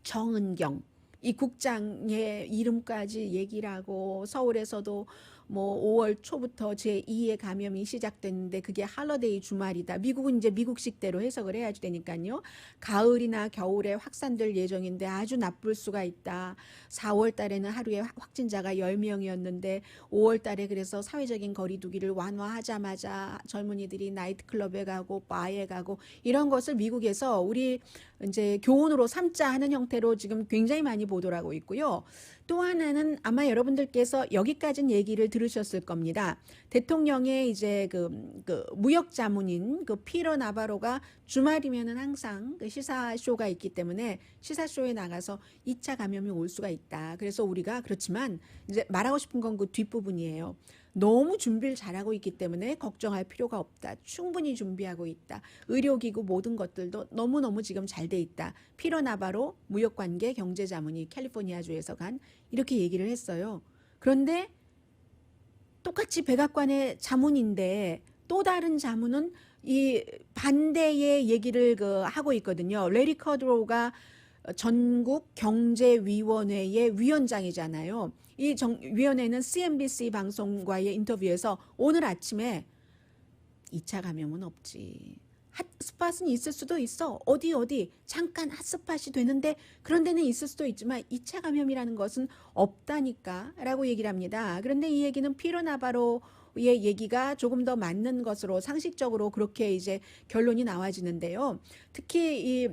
정은경. 이 국장의 이름까지 얘기를 하고 서울에서도 뭐 5월 초부터 제2의 감염이 시작됐는데 그게 할러데이 주말이다. 미국은 이제 미국식대로 해석을 해야지 되니까요. 가을이나 겨울에 확산될 예정인데 아주 나쁠 수가 있다. 4월 달에는 하루에 확진자가 10명이었는데 5월 달에 그래서 사회적인 거리 두기를 완화하자마자 젊은이들이 나이트클럽에 가고 바에 가고 이런 것을 미국에서 우리 이제 교훈으로 삼자 하는 형태로 지금 굉장히 많이 보도를 하고 있고요. 또 하나는 아마 여러분들께서 여기까지는 얘기를 들으셨을 겁니다. 대통령의 이제 그 무역 자문인 그 피터 나바로가 주말이면은 항상 그 시사쇼가 있기 때문에 시사쇼에 나가서 2차 감염이 올 수가 있다. 그래서 우리가 그렇지만 이제 말하고 싶은 건 그 뒷부분이에요. 너무 준비를 잘하고 있기 때문에 걱정할 필요가 없다. 충분히 준비하고 있다. 의료기구 모든 것들도 너무너무 지금 잘 돼 있다. 피터 나바로 무역관계 경제자문이 캘리포니아주에서 간 이렇게 얘기를 했어요. 그런데 똑같이 백악관의 자문인데 또 다른 자문은 이 반대의 얘기를 하고 있거든요. 레리 커드로우가 전국 경제위원회의 위원장이잖아요. 이 위원회는 CNBC 방송과의 인터뷰에서 오늘 아침에 2차 감염은 없지. 핫스팟은 있을 수도 있어. 어디 잠깐 핫스팟이 되는데 그런 데는 있을 수도 있지만 2차 감염이라는 것은 없다니까 라고 얘기를 합니다. 그런데 이 얘기는 피터 나바로의 얘기가 조금 더 맞는 것으로 상식적으로 그렇게 이제 결론이 나와지는데요. 특히 이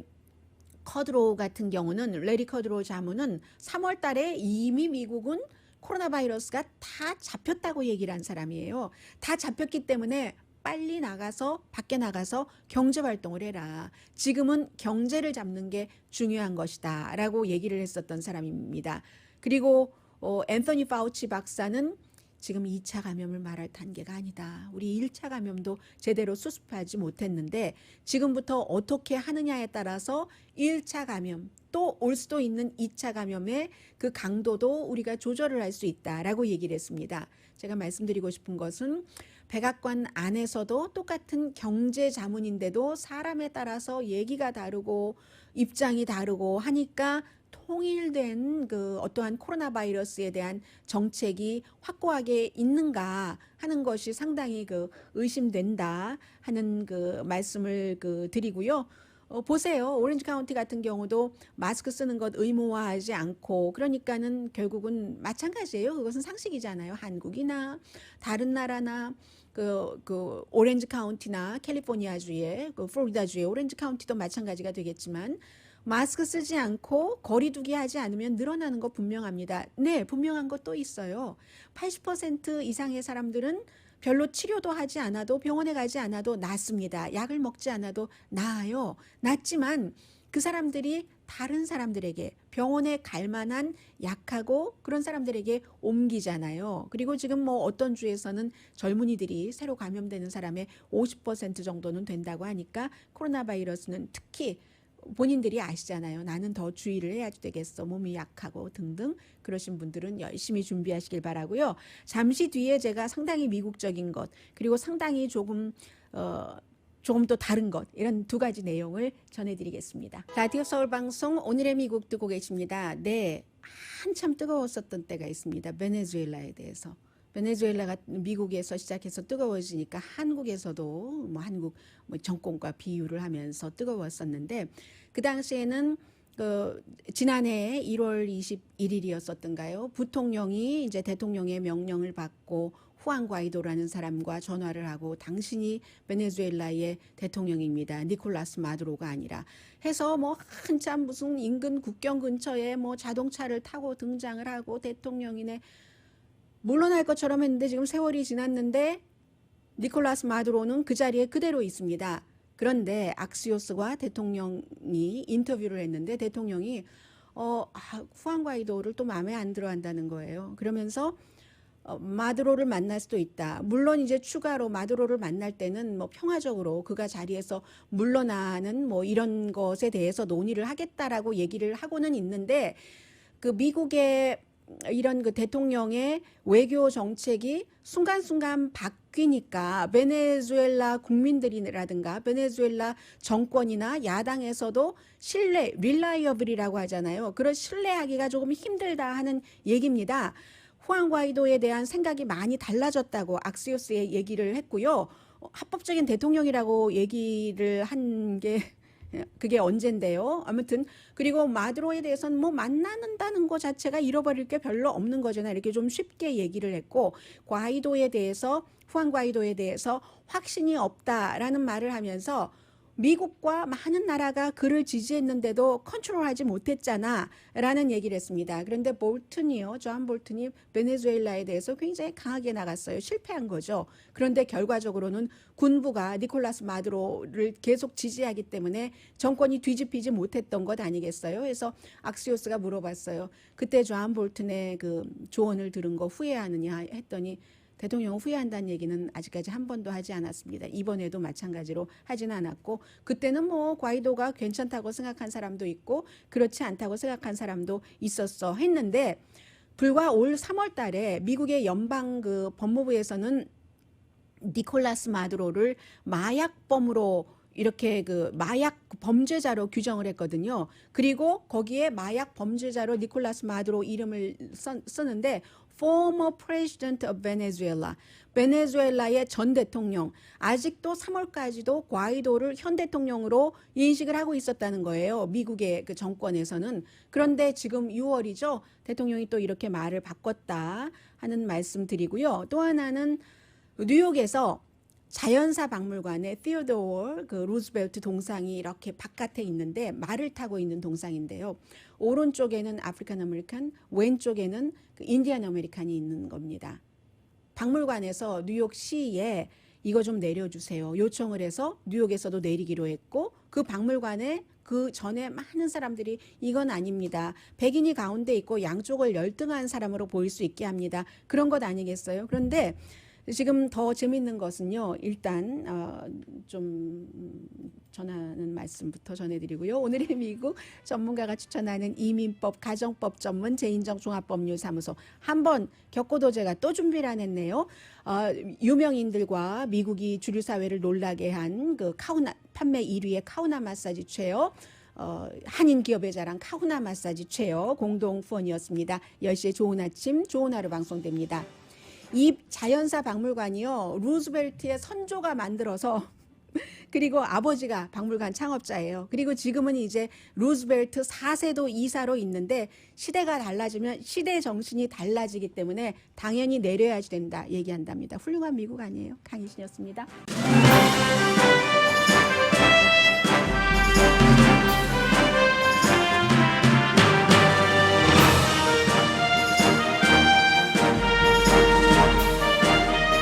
커드로 같은 경우는 레리 커드로 자문은 3월 달에 이미 미국은 코로나 바이러스가 다 잡혔다고 얘기를 한 사람이에요. 다 잡혔기 때문에 빨리 나가서 밖에 나가서 경제 활동을 해라. 지금은 경제를 잡는 게 중요한 것이다 라고 얘기를 했었던 사람입니다. 그리고 앤서니 파우치 박사는 지금 2차 감염을 말할 단계가 아니다. 우리 1차 감염도 제대로 수습하지 못했는데 지금부터 어떻게 하느냐에 따라서 1차 감염 또 올 수도 있는 2차 감염의 그 강도도 우리가 조절을 할 수 있다라고 얘기를 했습니다. 제가 말씀드리고 싶은 것은 백악관 안에서도 똑같은 경제 자문인데도 사람에 따라서 얘기가 다르고 입장이 다르고 하니까 통일된 그 어떠한 코로나 바이러스에 대한 정책이 확고하게 있는가 하는 것이 상당히 그 의심된다 하는 그 말씀을 그 드리고요. 보세요. 오렌지 카운티 같은 경우도 마스크 쓰는 것 의무화하지 않고 그러니까는 결국은 마찬가지예요. 그것은 상식이잖아요. 한국이나 다른 나라나 그 오렌지 카운티나 캘리포니아주의 그 플로리다주의 오렌지 카운티도 마찬가지가 되겠지만 마스크 쓰지 않고 거리 두기 하지 않으면 늘어나는 거 분명합니다. 네, 분명한 것도 있어요. 80% 이상의 사람들은 별로 치료도 하지 않아도 병원에 가지 않아도 낫습니다. 약을 먹지 않아도 나아요. 낫지만 그 사람들이 다른 사람들에게 병원에 갈 만한 약하고 그런 사람들에게 옮기잖아요. 그리고 지금 뭐 어떤 주에서는 젊은이들이 새로 감염되는 사람의 50% 정도는 된다고 하니까 코로나 바이러스는 특히 본인들이 아시잖아요. 나는 더 주의를 해야 되겠어. 몸이 약하고 등등 그러신 분들은 열심히 준비하시길 바라고요. 잠시 뒤에 제가 상당히 미국적인 것 그리고 상당히 조금 또 다른 것 이런 두 가지 내용을 전해드리겠습니다. 라디오 서울 방송 오늘의 미국 듣고 계십니다. 네, 한참 뜨거웠었던 때가 있습니다. 베네수엘라에 대해서. 베네수엘라가 미국에서 시작해서 뜨거워지니까 한국에서도 한국 정권과 비유를 하면서 뜨거웠었는데 그 당시에는 지난해 1월 21일이었었던가요? 부통령이 이제 대통령의 명령을 받고 후안 과이도라는 사람과 전화를 하고 당신이 베네수엘라의 대통령입니다. 니콜라스 마두로가 아니라 해서 한참 무슨 인근 국경 근처에 자동차를 타고 등장을 하고 대통령이네 물러날 것처럼 했는데 지금 세월이 지났는데 니콜라스 마두로는 그 자리에 그대로 있습니다. 그런데 악시오스와 대통령이 인터뷰를 했는데 대통령이 후안 과이도를 또 마음에 안 들어 한다는 거예요. 그러면서 마두로를 만날 수도 있다. 물론 이제 추가로 마두로를 만날 때는 평화적으로 그가 자리에서 물러나는 이런 것에 대해서 논의를 하겠다라고 얘기를 하고는 있는데 그 미국의 이런 그 대통령의 외교 정책이 순간순간 바뀌니까 베네수엘라 국민들이라든가 베네수엘라 정권이나 야당에서도 릴라이어블이라고 하잖아요. 그런 신뢰하기가 조금 힘들다 하는 얘기입니다. 후안 과이도에 대한 생각이 많이 달라졌다고 악시오스에 얘기를 했고요. 합법적인 대통령이라고 얘기를 한 게 그게 언젠데요. 아무튼 그리고 마두로에 대해서는 만나는다는 것 자체가 잃어버릴 게 별로 없는 거잖아요. 이렇게 좀 쉽게 얘기를 했고 과이도에 대해서 후안 과이도에 대해서 확신이 없다라는 말을 하면서 미국과 많은 나라가 그를 지지했는데도 컨트롤하지 못했잖아 라는 얘기를 했습니다. 그런데 존 볼튼이 베네수엘라에 대해서 굉장히 강하게 나갔어요. 실패한 거죠. 그런데 결과적으로는 군부가 니콜라스 마두로를 계속 지지하기 때문에 정권이 뒤집히지 못했던 것 아니겠어요? 그래서 악시오스가 물어봤어요. 그때 존 볼튼의 그 조언을 들은 거 후회하느냐 했더니 대통령은 후회한다는 얘기는 아직까지 한 번도 하지 않았습니다. 이번에도 마찬가지로 하지는 않았고 그때는 과이도가 괜찮다고 생각한 사람도 있고 그렇지 않다고 생각한 사람도 있었어 했는데 불과 올 3월 달에 미국의 연방 그 법무부에서는 니콜라스 마두로를 마약범으로 이렇게 그 마약 범죄자로 규정을 했거든요. 그리고 거기에 마약 범죄자로 니콜라스 마두로 이름을 쓰는데 former president of Venezuela, 베네수엘라의 전 대통령, 아직도 3월까지도 과이도를 현 대통령으로 인식을 하고 있었다는 거예요. 미국의 그 정권에서는. 그런데 지금 6월이죠. 대통령이 또 이렇게 말을 바꿨다 하는 말씀 드리고요. 또 하나는 뉴욕에서 자연사 박물관에 티오도어 그 루즈벨트 동상이 이렇게 바깥에 있는데 말을 타고 있는 동상인데요. 오른쪽에는 아프리칸 아메리칸, 왼쪽에는 그 인디안 아메리칸이 있는 겁니다. 박물관에서 뉴욕시에 이거 좀 내려주세요. 요청을 해서 뉴욕에서도 내리기로 했고 그 박물관에 그 전에 많은 사람들이 이건 아닙니다. 백인이 가운데 있고 양쪽을 열등한 사람으로 보일 수 있게 합니다. 그런 것 아니겠어요? 그런데 지금 더 재밌는 것은요. 일단 좀 전하는 말씀부터 전해드리고요. 오늘의 미국 전문가가 추천하는 이민법, 가정법 전문 제인정 종합법률사무소 한번 겪고도 제가 또 준비를 안 했네요. 유명인들과 미국이 주류 사회를 놀라게 한 그 카우나 판매 1위의 카우나 마사지 체어. 한인 기업의 자랑 카우나 마사지 체어 공동 후원이었습니다. 10시에 좋은 아침, 좋은 하루 방송됩니다. 이 자연사 박물관이요. 루즈벨트의 선조가 만들어서 그리고 아버지가 박물관 창업자예요. 그리고 지금은 이제 루즈벨트 4세도 이사로 있는데 시대가 달라지면 시대 정신이 달라지기 때문에 당연히 내려야지 된다 얘기한답니다. 훌륭한 미국 아니에요? 강희신이었습니다.